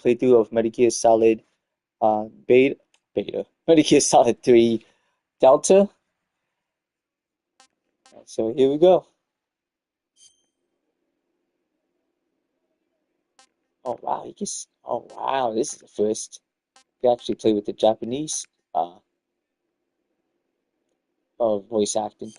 playthrough of Metal Gear Solid Metal Gear Solid 3 Delta. So here we go. Oh wow, this is the first we actually play with the Japanese voice acting.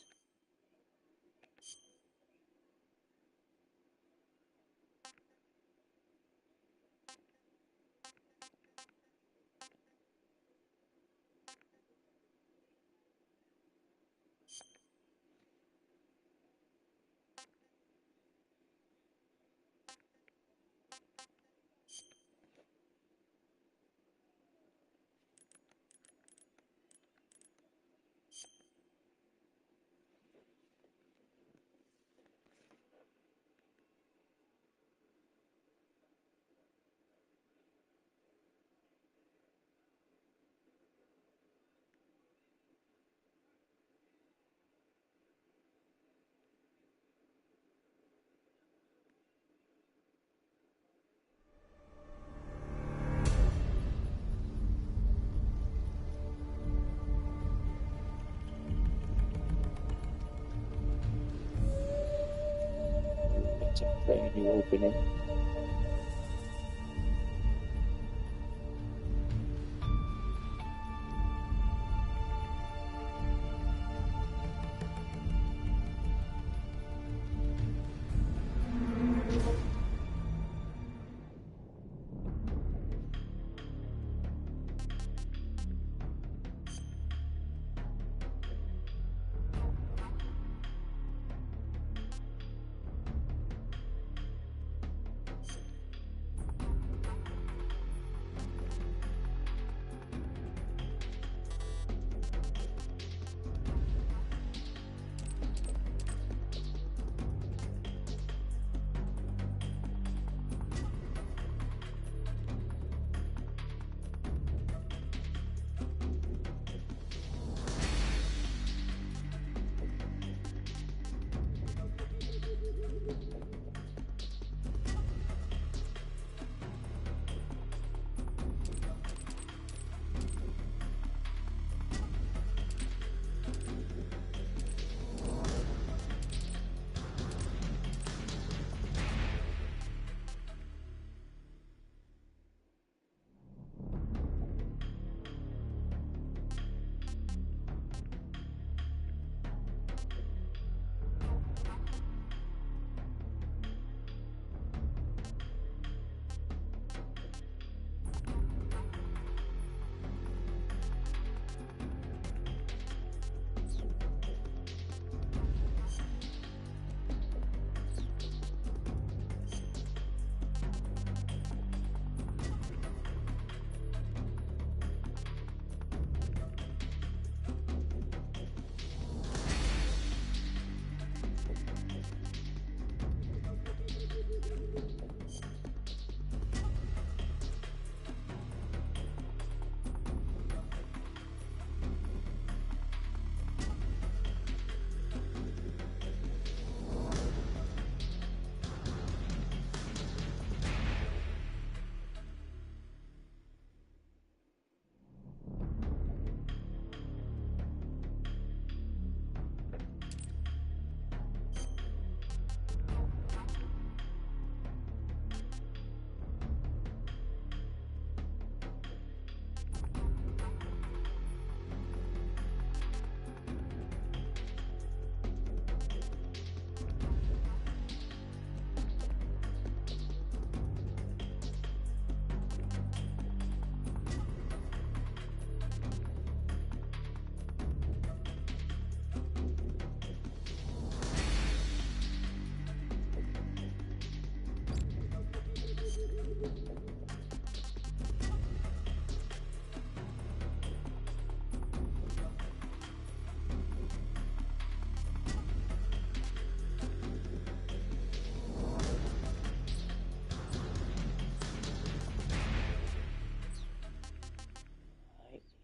It's a brand new opening.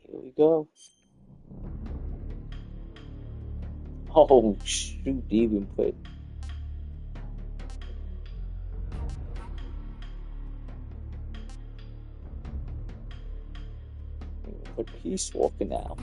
Here we go. Oh shoot, even put But Peace Walker now.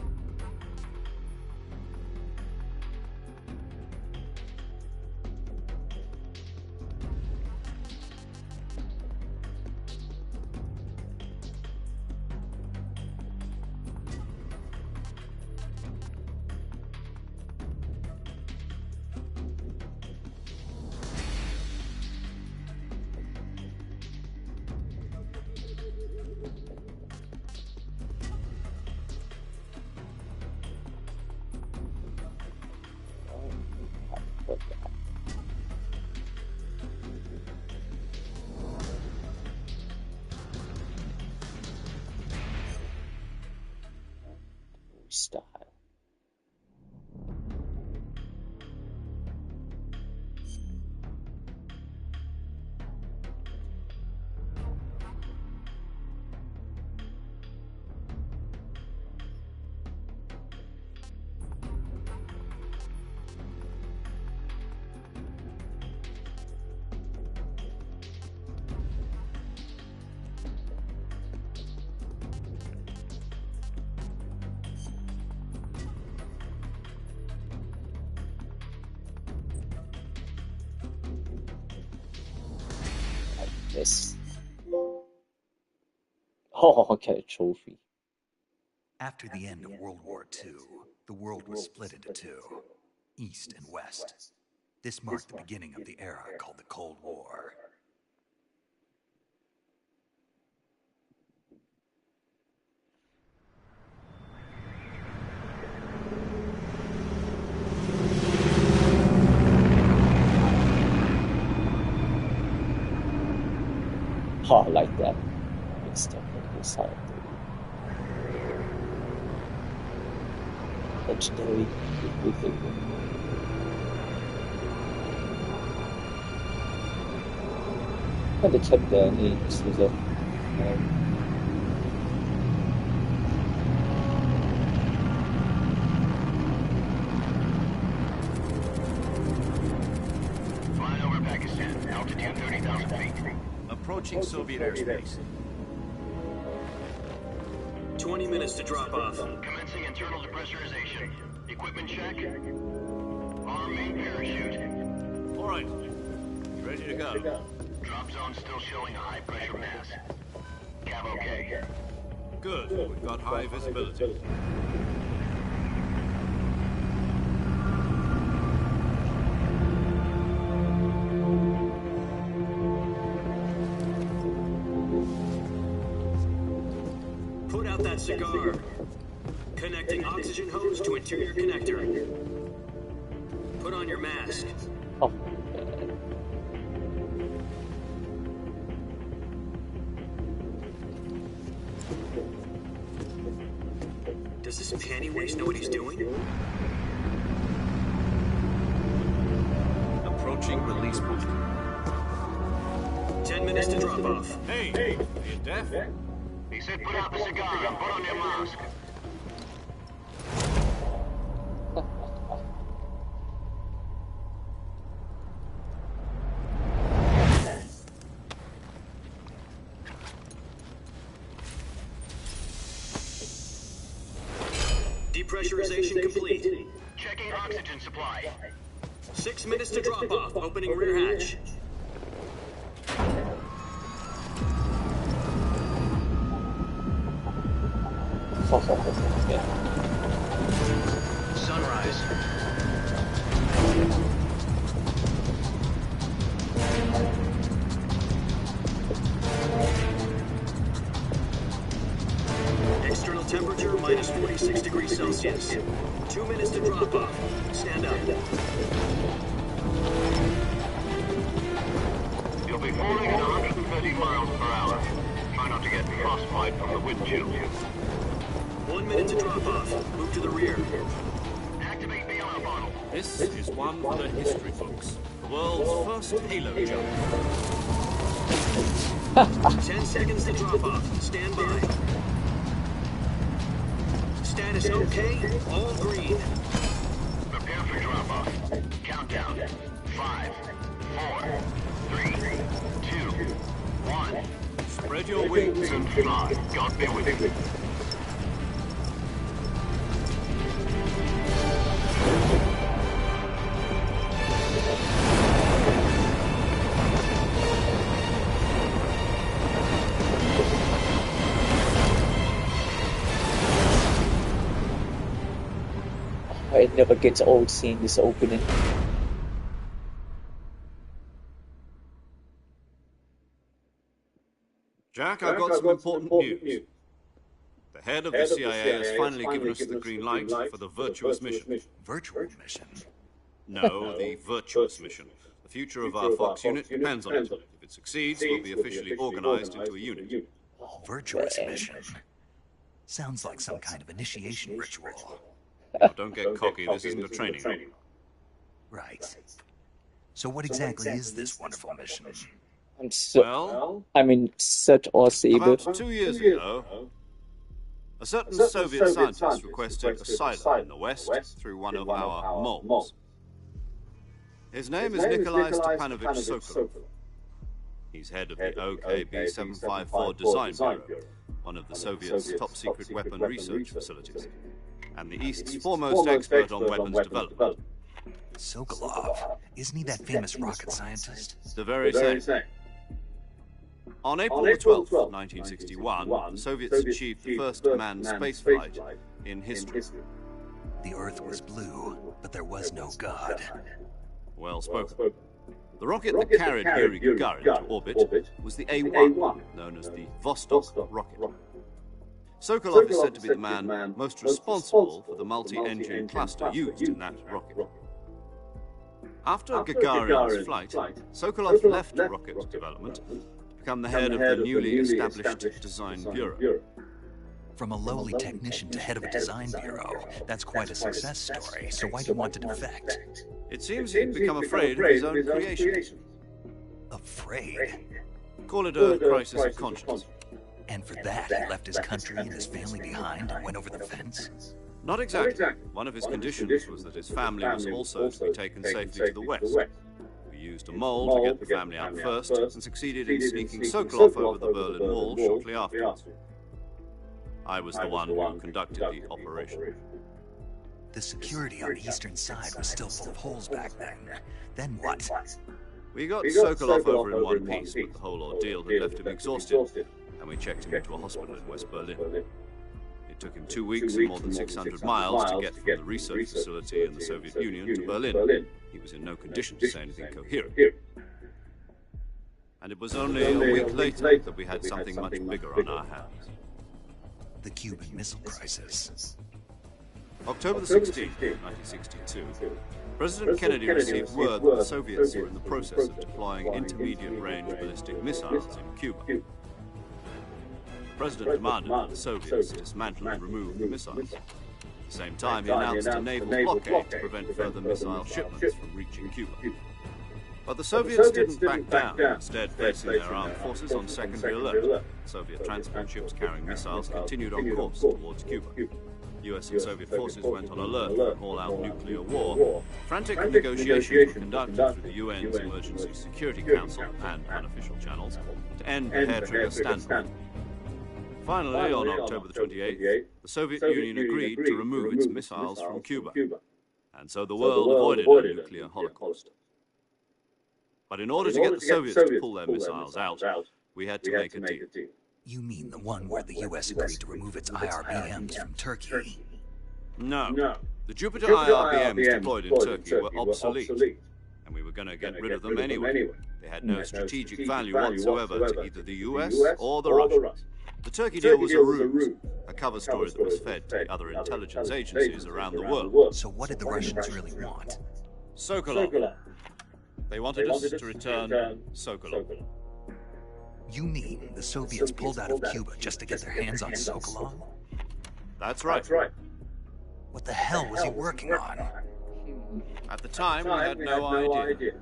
Style. This. Oh, I get a trophy. After the end of World War II, the world was split into two, East and West. This marked the beginning of the era called the Cold War. Oh, I like that. It's definitely solid. Legendary. And the kept there and he just was a Flying over Pakistan, altitude 30,000 feet. Approaching Soviet airspace. 20 minutes to drop off. Commencing internal depressurization. Equipment check. Arm main parachute. All right. Ready to go. Drop zone still showing a high pressure mass. Cab okay. Good. We've got high visibility. Put out that cigar. Connecting oxygen hose to interior connector. Put on your mask. oh, Does this panty waste know what he's doing? Approaching release point. 10 minutes to drop off. Hey, are you deaf? He said put out the cigar and put on your mask. Depressurization complete. Checking oxygen supply. 6 minutes to drop off. Opening rear hatch. yeah. Sunrise. External temperature minus 46 degrees Celsius. 2 minutes to drop off. Stand up. You'll be falling at 130 miles per hour. Try not to get frostbite from the wind chill. 1 minute to drop off. Move to the rear. Activate bailout bottle. This is one for the history books. The world's first halo jump. 10 seconds to drop off. Stand by. Status okay. All green. Prepare for drop off. Countdown. 5, 4, 3, 2, 1. Spread your wings And fly. God be with you. it never gets old seeing this opening. Jack, I've got some important news. The head of the CIA has finally given us the green light for the virtuous mission. Virtual mission? No, the virtuous mission. The future of our Fox unit depends on it. If it succeeds, we'll be officially organized into a unit. Virtuous mission? Sounds like some kind of initiation ritual. Now, don't get cocky, this isn't a training. Right. So what exactly is this wonderful mission? Well, I mean, such or Saber. about 2 years ago, a certain Soviet scientist requested asylum in the West through one of our moles. His name is Nikolai Stepanovich Sokolov. He's head of the OKB-754 Design Bureau, one of the Soviets' top-secret weapon research facilities, and the East's foremost expert on weapons development. Sokolov? Isn't he that famous rocket scientist? The very same. On April the 12th, 1961, the Soviets achieved the first manned spaceflight in history. The Earth was blue, but there was no God. Well spoken. The rocket that carried Yuri Gagarin to orbit was the A-1, known as the Vostok rocket. Sokolov is said to be the man most responsible for the multi-engine cluster used in that rocket. After Gagarin's flight, Sokolov left rocket development to become the head of the newly established Design Bureau. From a lowly technician to head of a design bureau, that's quite a success story, so why do you want to defect? It seems he'd become afraid of his own creation. Afraid? Call it a crisis of conscience. And for that, he left his country and his family behind and went over the fence? Not exactly. One of his conditions was that his family was also to be taken safely to the west. We used a mole to get the family out first, and succeeded in sneaking Sokolov over the Berlin Wall shortly afterwards. I was the one who conducted the operation. The security on the eastern side was still full of holes back then. Then what? We got Sokolov over in one piece, but the whole ordeal had left him exhausted, and we checked him into a hospital in West Berlin. It took him 2 weeks and more than 600 miles to get from the research facility in the Soviet Union to Berlin. He was in no condition to say anything coherent. And it was only a week later that we had something much bigger on our hands. The Cuban Missile Crisis. October the 16th, 1962, President Kennedy received word that the Soviets were in the process of deploying intermediate-range ballistic missiles in Cuba. The President demanded that the Soviets dismantle and remove the missiles. At the same time, he announced a naval blockade to prevent further missile shipments from reaching Cuba. But the Soviets didn't back down, instead placing their armed forces on secondary alert. Soviet transport ships carrying missiles continued on course towards Cuba. US and Soviet forces went on alert for an all-out nuclear war. Frantic negotiations were conducted through the UN's Emergency Security Council and unofficial channels to end the hair-trigger standoff. Finally, on October the 28th, the Soviet Union agreed to remove its missiles from Cuba. And so the world avoided a nuclear holocaust. But in order to get the Soviets to pull their missiles out, we had to make a deal. You mean the one where the US agreed to remove its IRBMs from Turkey? No. The Jupiter IRBMs deployed in Turkey were obsolete, and we were going to get rid of them anyway. They had no strategic value whatsoever to either the US or the Russians. The Turkey deal was a ruse, a cover story that was fed to the other intelligence agencies around the world. So what did the Russians really want? Sokolov. They wanted us to return Sokolov. You mean the Soviets pulled out of Cuba just to get their hands on Sokolov? That's right. What the hell was he working on? At the time, we had no idea.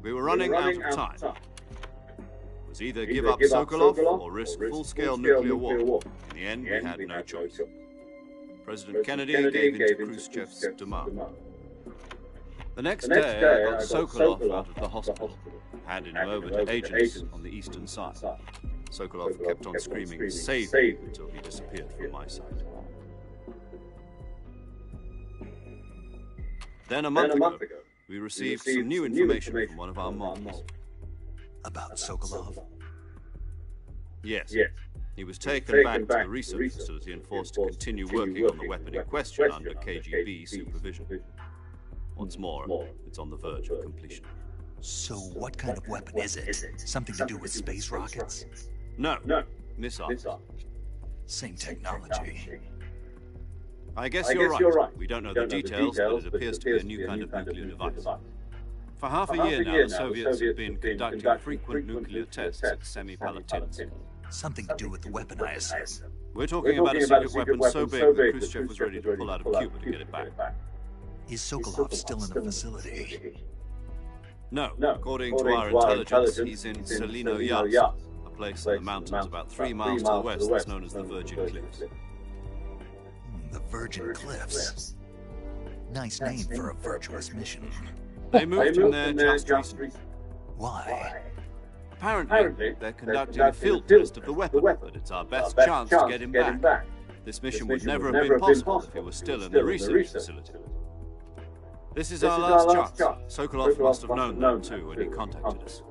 We were running out of time. It was either give up Sokolov or risk full-scale nuclear war. In the end, we had no choice. President Kennedy gave in to Khrushchev's demand. The next day, I got Sokolov out of the hospital, handed him over to agents on the eastern side. Sokolov kept on screaming, "Save me," until he disappeared from my sight. Then a month ago, we received some new information from one of our moms. About Sokolov? Yes. He was taken back to the research facility and forced to continue working on the weapon in question under KGB supervision. What's more, it's on the verge of completion. So what kind of weapon is it? Something to do with space rockets? No, missiles. Same technology. I guess you're right. We don't know the details, but it appears to be a new kind of nuclear device. For half a year now, the Soviets have been conducting frequent nuclear tests at Semipalatinsk. Something to do with the weapon, I assume. We're talking about a secret weapon so big that Khrushchev was ready to pull out of Cuba to get it back. Is Sokolov still in the facility? No, according to our intelligence, he's in Selino Yats, a place in the mountains about 3 miles to the west that's known as the Virgin Cliffs. The Virgin Cliffs. Nice name for a virtuous mission. They moved him there just recently. Why? Apparently, they're conducting a field test of the weapon, but it's our best chance to get him back. This mission would never have been possible if he was still in the research facility. This is our last chance. Sokolov must have known that too when he contacted us.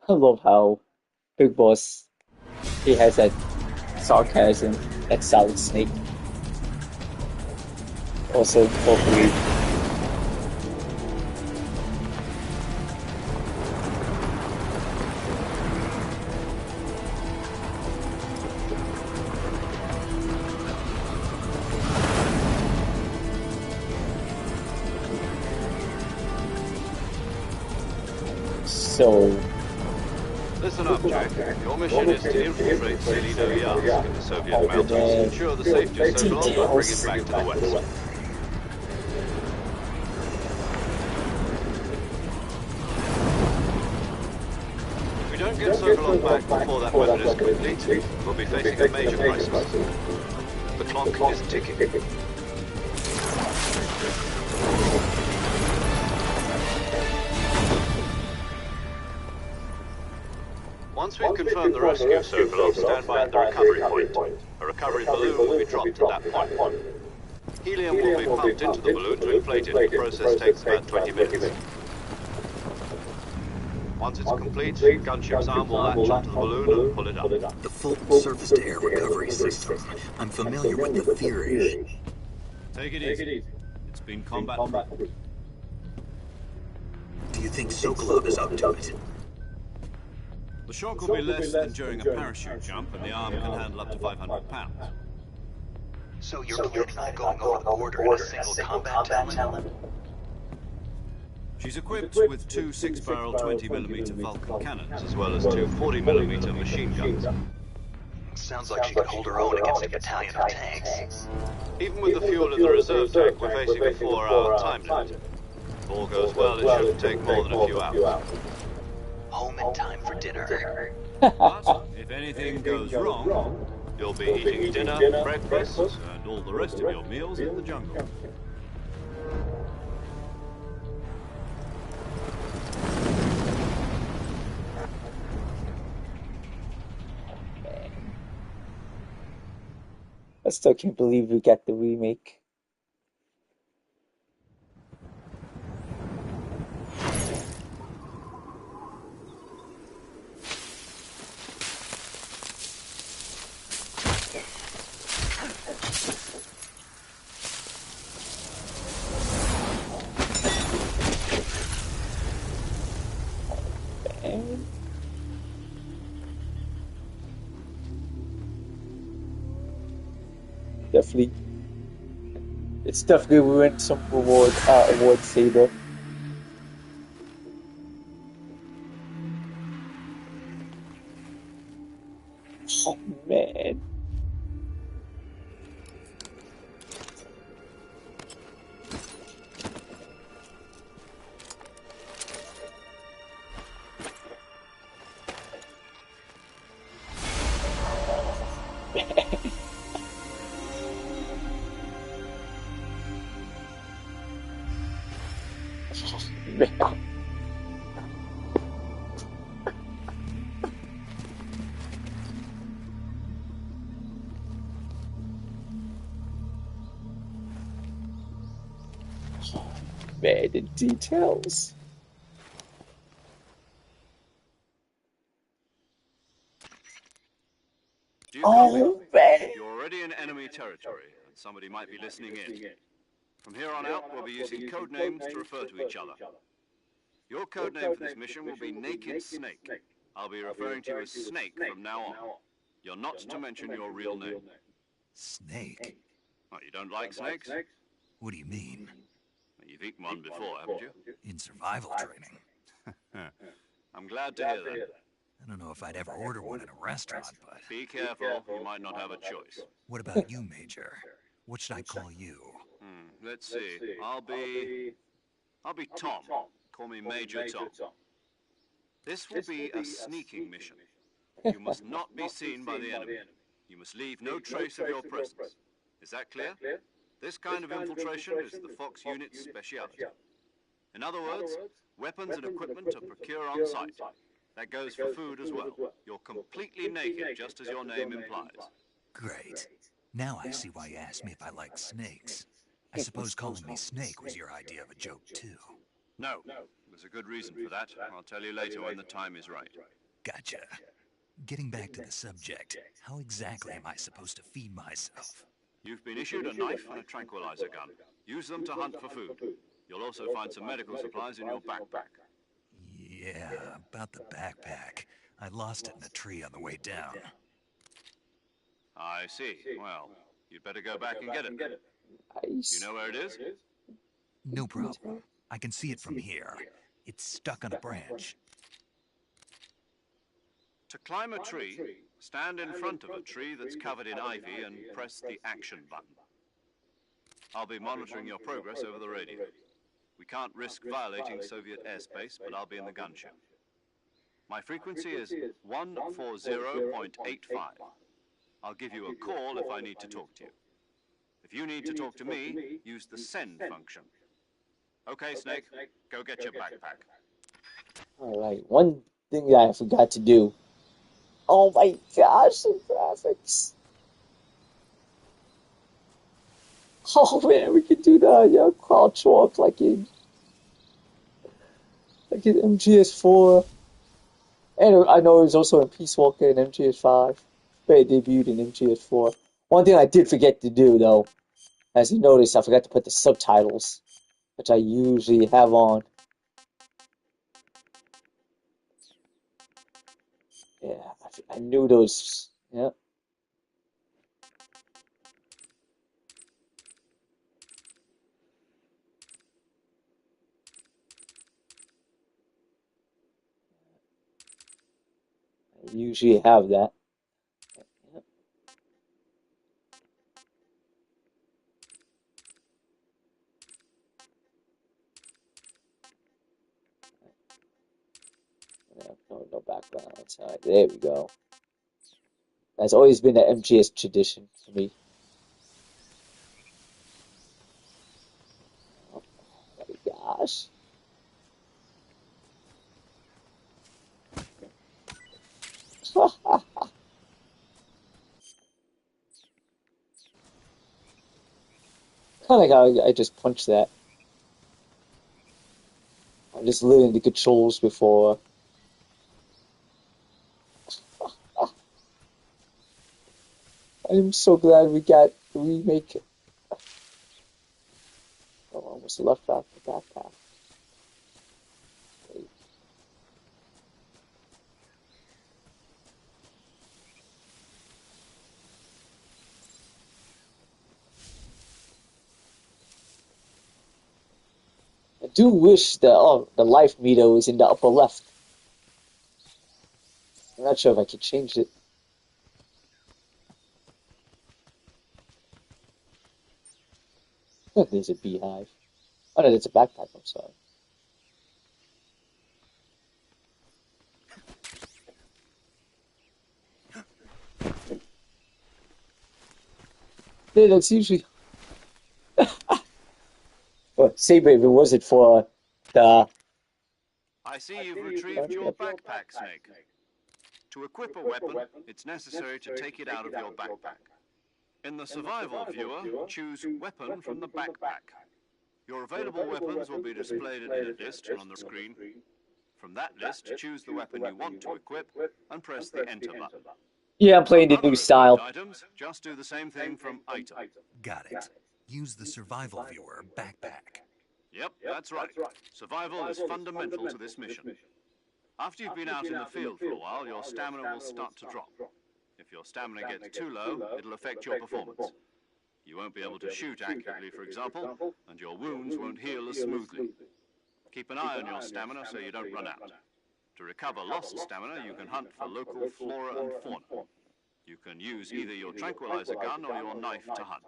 I love how Big Boss, he has that sarcasm, that Solid Snake. Also, hopefully, so Listen up, Jack. Your mission is to infiltrate Selino Yats in the Soviet mountains, ensure the safety of Sokolov, and bring it back to the west. If we don't get Sokolov back before that weapon is complete, we'll be facing a major crisis. The clock is ticking. Once we've confirmed the rescue of Sokolov, stand by at the recovery point. A recovery balloon will be dropped at that point. Helium will be pumped into the balloon to inflate it. The process takes about 20 minutes. Once it's complete, gunship's arm will latch onto the balloon and pull it up. The Fulton surface-to-air recovery system. I'm familiar with the theory. Take it easy. It's been combat-proof. Do you think Sokolov is up to it? The shock will be less than during a parachute jump, and the arm can handle up to 500 pounds. So you're planning on going over the border in a single combat talent? She's equipped with 2 6-barrel 20mm Vulcan cannons, as well as 2 40mm machine guns. Sounds like she could hold her own against a battalion of tanks. Even with the fuel in the reserve tank, we're facing a 4-hour time limit. If all goes well, it shouldn't take more than a few hours. Home in time for dinner. But if anything goes wrong, You'll be eating dinner, breakfast, and all the rest of your meals in the jungle. I still can't believe we got the remake. Definitely, it's definitely we went some award saber. Oh man. Man, the details. Do you Oh, copy? man. You're already in enemy territory, and somebody might be listening in. From here on out, we'll be using code names to refer to each other. Your code name for this mission will be Naked Snake. I'll be referring to you as Snake from now on. You're not to mention your real name. Snake? Oh, you don't like snakes? What do you mean? You've eaten one before, haven't you? In survival training? I'm glad to hear that. I don't know if I'd ever order one in a restaurant, but... Be careful, you might not have a choice. What about you, Major? What should I call you? Let's see. I'll be Tom. Call me Major Tom. This will be a sneaking mission. You must not be seen by the enemy. You must leave no trace of your presence. Is that clear? This kind of infiltration is the Fox unit's speciality. In other words, weapons and equipment are procured on site. That goes for food as well. You're completely naked, just as your name implies. Great. Now I see why you asked me if I like snakes. I suppose calling me Snake was your idea of a joke, too. No, there's a good reason for that. I'll tell you later when the time is right. Gotcha. Getting back to the subject, how exactly am I supposed to feed myself? You've been issued a knife and a tranquilizer gun. Use them to hunt for food. You'll also find some medical supplies in your backpack. Yeah, about the backpack. I lost it in a tree on the way down. I see. Well, you'd better go back and get it. Nice. You know where it is? No problem. I can see it from here. It's stuck on a branch. To climb a tree, stand in front of a tree that's covered in ivy and press the action button. I'll be monitoring your progress over the radio. We can't risk violating Soviet airspace, but I'll be in the gunship. My frequency is 140.85. I'll give you a call if I need to talk to you. If you need to talk to me, use the send function. Okay, Snake, go get your backpack. Alright, one thing that I forgot to do. Oh my gosh, the graphics. Oh man, we could do the crouch walk like in MGS4. And I know it was also in Peace Walker and MGS5. But it debuted in MGS4. One thing I did forget to do though, as you notice, I forgot to put the subtitles, which I usually have on. Yeah, I knew those. Yeah. I usually have that. Yep. Yeah, no backgrounds. Alright, there we go. That's always been the MGS tradition for me. Oh my gosh. Kind of like how I just punched that. I'm just learning the controls before. I'm so glad we got the remake. Oh, I almost left out the backpack. Wait. I do wish the life meter was in the upper left. I'm not sure if I could change it. There's a beehive. Oh no, that's a backpack, I'm sorry. Yeah, that's usually... Well, Saber, if it wasn't for the... I see you've retrieved your backpack, Snake. To equip a weapon, it's necessary to take it out of your backpack. In the survival viewer, choose Weapon from the backpack. Your available weapons will be displayed in a list on the screen. From that list, choose the weapon you want to equip and press the Enter button. Yeah, I'm playing the Other new style. equipped items just do the same thing from item. Got it. Use the survival viewer backpack. Yep, that's right. Survival is fundamental to this mission. After you've been out in the field for a while, your stamina will start to drop. If your stamina gets too low, it'll affect your performance. You won't be able to shoot accurately, for example, and your wounds won't heal as smoothly. Keep an eye on your stamina so you don't run out. To recover lost stamina, you can hunt for local flora and fauna. You can use either your tranquilizer gun or your knife to hunt.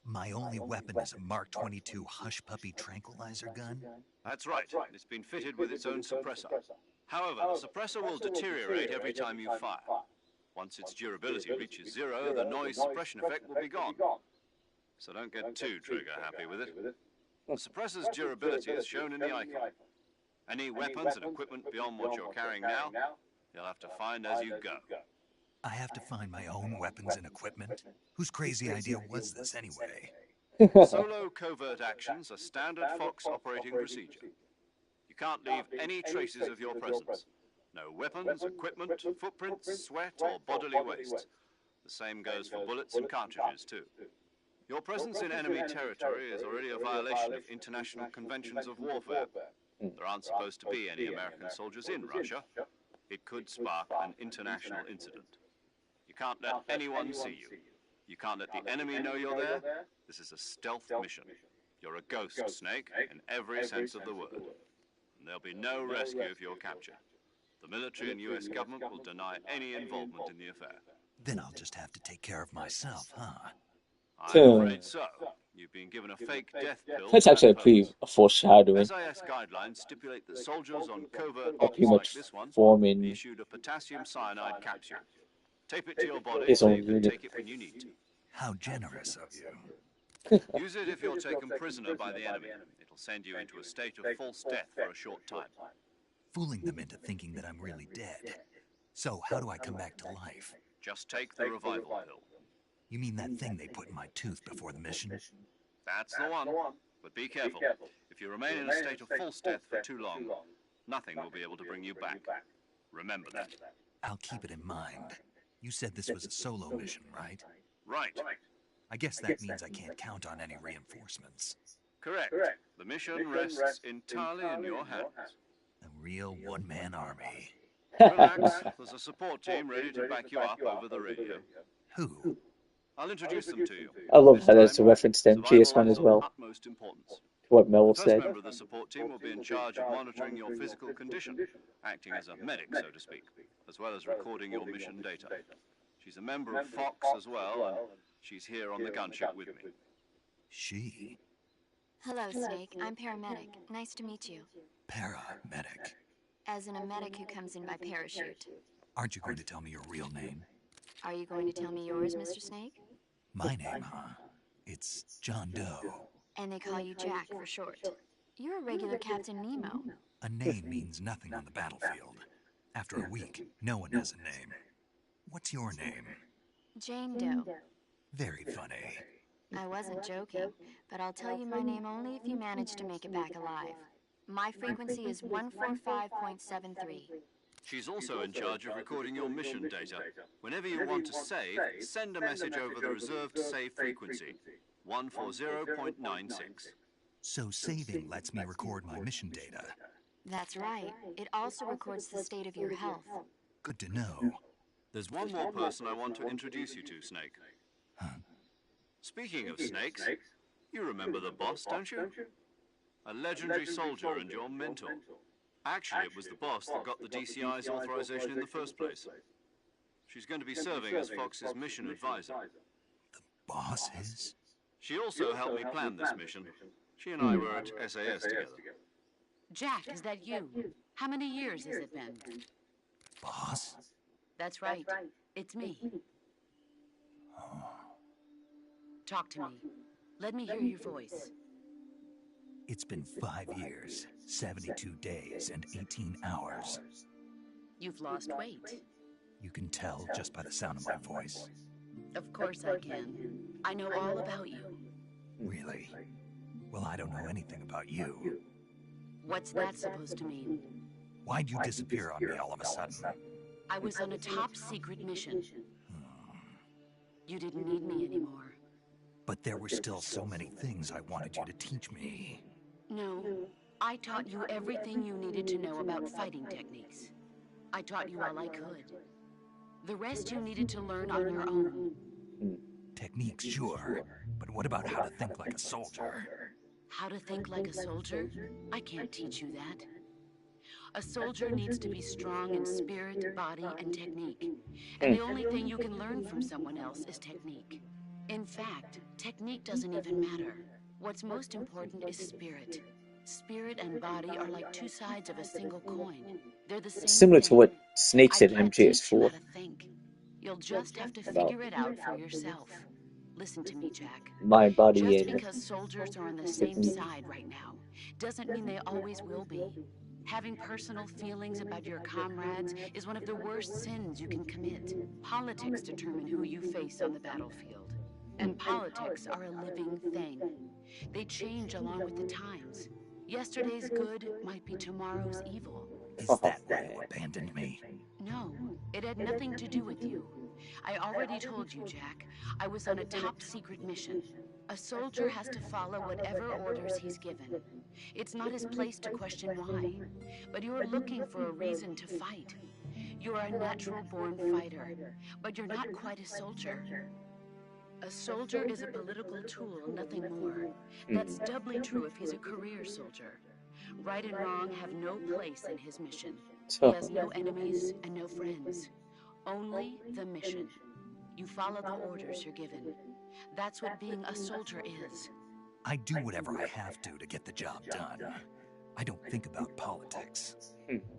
My only weapon is a Mark 22 Hush Puppy tranquilizer gun? That's right. It's been fitted with its own suppressor. However, the suppressor will deteriorate every time you fire. Once its durability reaches 0, the noise suppression effect will be gone. So don't get too trigger-happy with it. The suppressor's durability is shown in the icon. Any weapons and equipment beyond what you're carrying now, you'll have to find as you go. I have to find my own weapons and equipment? Whose crazy idea was this anyway? Solo covert actions are standard Fox operating procedure. You can't leave any traces of your presence. No weapons, equipment, footprints, sweat, or bodily waste. The same goes for bullets and cartridges, too. Your presence in enemy territory is already a violation of international conventions of warfare. There aren't supposed to be any American soldiers in Russia. It could spark an international incident. You can't let anyone see you. You can't let the enemy know you're there. This is a stealth mission. You're a ghost, Snake, in every sense of the word. And there'll be no rescue if you're captured. The military and US government will deny any involvement in the affair. Then I'll just have to take care of myself, huh? I'm afraid so. You've been given a fake death pill. That's actually pretty foreshadowing. SAS guidelines stipulate that soldiers on covert I ops pretty like much this one form be in issued a potassium cyanide capsule. Tape it to your body his so own you can unit. take it when you need to. How generous of you. Use it if you're taken prisoner by the enemy. It'll send you into a state of false death for a short time. Fooling them into thinking that I'm really dead. So how do I come back to life? Just take the revival pill. You mean that thing they put in my tooth before the mission? That's the one. But be careful. If you remain in a state of false death for too long, nothing will be able to bring you back. Remember that. I'll keep it in mind. You said this was a solo mission, right? Right. I guess that means I can't count on any reinforcements. Correct. The mission rests entirely in your hands. A real one-man army. Relax. There's a support team ready to back you up over the radio. Who? I'll introduce them to you. I love This how that's a time, reference to survival MGS1 is as of well, utmost importance. to what Mel The first said. member of the support team will be in charge of monitoring your physical condition, acting as a medic, so to speak, as well as recording your mission data. She's a member of Fox as well, and she's here on the gunship with me. She? Hello, Snake. I'm paramedic. Nice to meet you. Paramedic. As in a medic who comes in by parachute. Aren't you going to tell me your real name? Are you going to tell me yours, Mr. Snake? My name, huh? It's John Doe. And they call you Jack for short. You're a regular Captain Nemo. A name means nothing on the battlefield. After a week, no one has a name. What's your name? Jane Doe. Very funny. I wasn't joking, but I'll tell you my name only if you manage to make it back alive. My frequency is 145.73. She's also in charge of recording your mission data. Whenever you want to save, send a message over the reserved save frequency, 140.96. So saving lets me record my mission data. That's right. It also records the state of your health. Good to know. There's one more person I want to introduce you to, Snake. Speaking of snakes, you remember the boss, don't you? A legendary soldier and your mentor. Actually, it was the boss that got the DCI's authorization in the first place. She's going to be serving as Fox's mission advisor. The boss is? She also helped me plan this mission. She and I were at SAS together. Jack, is that you? How many years has it been? Boss? That's right. It's me. Talk to me. Let me hear your voice. It's been 5 years, 72 days, and 18 hours. You've lost weight. You can tell just by the sound of my voice. Of course I can. I know all about you. Really? Well, I don't know anything about you. What's that supposed to mean? Why'd you disappear on me all of a sudden? I was on a top secret mission. You didn't need me anymore. But there were still so many things I wanted you to teach me. No, I taught you everything you needed to know about fighting techniques. I taught you all I could. The rest you needed to learn on your own. Techniques, sure. But what about how to think like a soldier? How to think like a soldier? I can't teach you that. A soldier needs to be strong in spirit, body, and technique. And the only thing you can learn from someone else is technique. In fact, technique doesn't even matter. What's most important is spirit. Spirit and body are like two sides of a single coin. They're the same Similar to thing. what Snake said in I can't teach you MGS4. how to think. You'll just have to figure it out for yourself. Listen to me, Jack. Mind, body, Just and because soldiers are on the same side right now doesn't mean they always will be. Having personal feelings about your comrades is one of the worst sins you can commit. Politics determine who you face on the battlefield. And politics are a living thing. They change along with the times. Yesterday's good might be tomorrow's evil. Is that why you abandoned me? No, it had nothing to do with you. I already told you, Jack. I was on a top-secret mission. A soldier has to follow whatever orders he's given. It's not his place to question why. But you're looking for a reason to fight. You're a natural-born fighter, but you're not quite a soldier. A soldier is a political tool, nothing more. That's doubly true if he's a career soldier. Right and wrong have no place in his mission. He has no enemies and no friends. Only the mission. You follow the orders you're given. That's what being a soldier is. I do whatever I have to get the job done. I don't think about politics.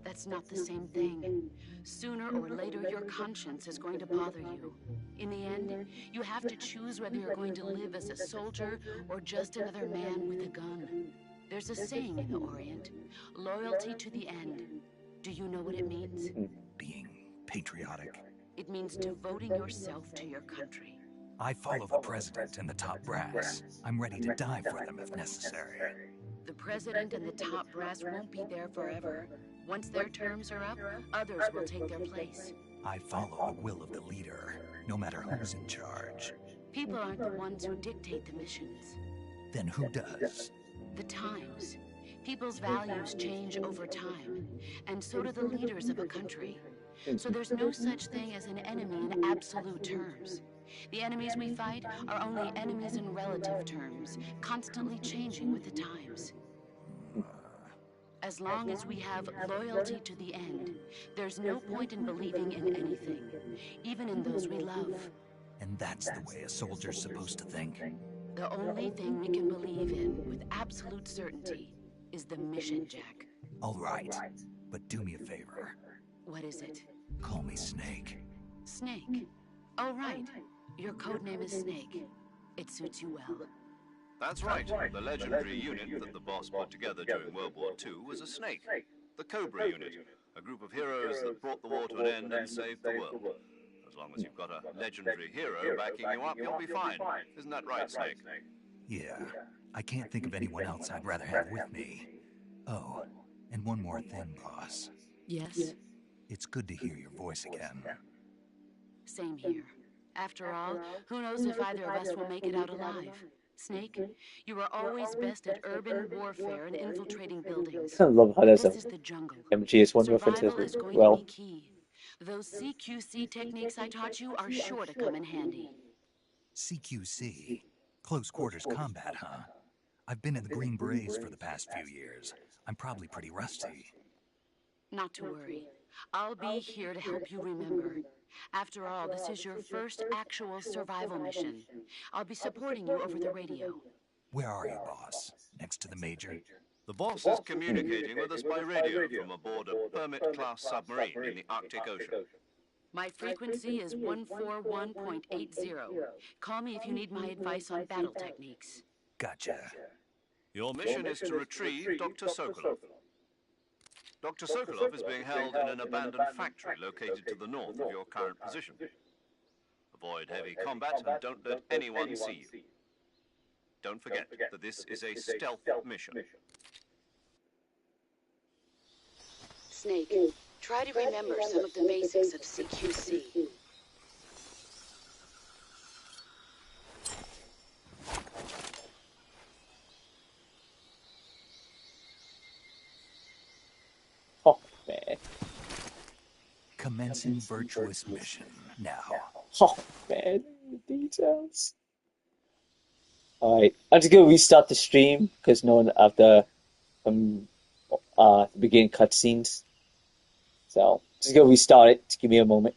That's not the same thing. Sooner or later, your conscience is going to bother you. In the end, you have to choose whether you're going to live as a soldier or just another man with a gun. There's a saying in the Orient, loyalty to the end. Do you know what it means? Being patriotic. It means devoting yourself to your country. I follow the president and the top brass. I'm ready to die for them if necessary. The president and the top brass won't be there forever. Once their terms are up, others will take their place. I follow the will of the leader, no matter who's in charge. People aren't the ones who dictate the missions. Then who does? The times. People's values change over time, and so do the leaders of a country. So there's no such thing as an enemy in absolute terms. The enemies we fight are only enemies in relative terms, constantly changing with the times. As long as we have loyalty to the end, there's no point in believing in anything, even in those we love. And that's the way a soldier's supposed to think? The only thing we can believe in with absolute certainty is the mission, Jack. All right, but do me a favor. What is it? Call me Snake. Snake? Oh, right. Your codename is Snake. It suits you well. That's right. The legendary unit that the boss put together during World War II was a snake. The Cobra unit, a group of heroes that brought the war to an end and saved the world. As long as you've got a legendary hero backing you up, you'll be fine. Isn't that right, Snake? Yeah, I can't think of anyone else I'd rather have with me. Oh, and one more thing, boss. Yes? It's good to hear your voice again. Same here. After all, who knows if either of us will make it out alive? Snake, you were always best at urban warfare and infiltrating buildings. I love how there's This a is the jungle. MGS1 reference Survival as is going well. to be key. Those CQC techniques I taught you are sure to come in handy. CQC? Close quarters combat, huh? I've been in the Green Berets for the past few years. I'm probably pretty rusty. Not to worry. I'll be here to help you remember. After all, this is your first actual survival mission. I'll be supporting you over the radio. Where are you, boss? Next to the Major? The boss is communicating with us by radio from aboard a Permit-class submarine in the Arctic Ocean. My frequency is 141.80. Call me if you need my advice on battle techniques. Gotcha. Your mission is to retrieve Dr. Sokolov. Dr. Sokolov is being held in an abandoned factory located to the north of your current position. Avoid heavy combat and don't let anyone see you. Don't forget that this is a stealth mission. Snake, try to remember some of the basics of CQC. man. Commencing virtuous mission now. Oh, man. Details. Alright. I'm just gonna restart the stream because no one after the beginning cutscenes. So, just gonna restart it. Just give me a moment.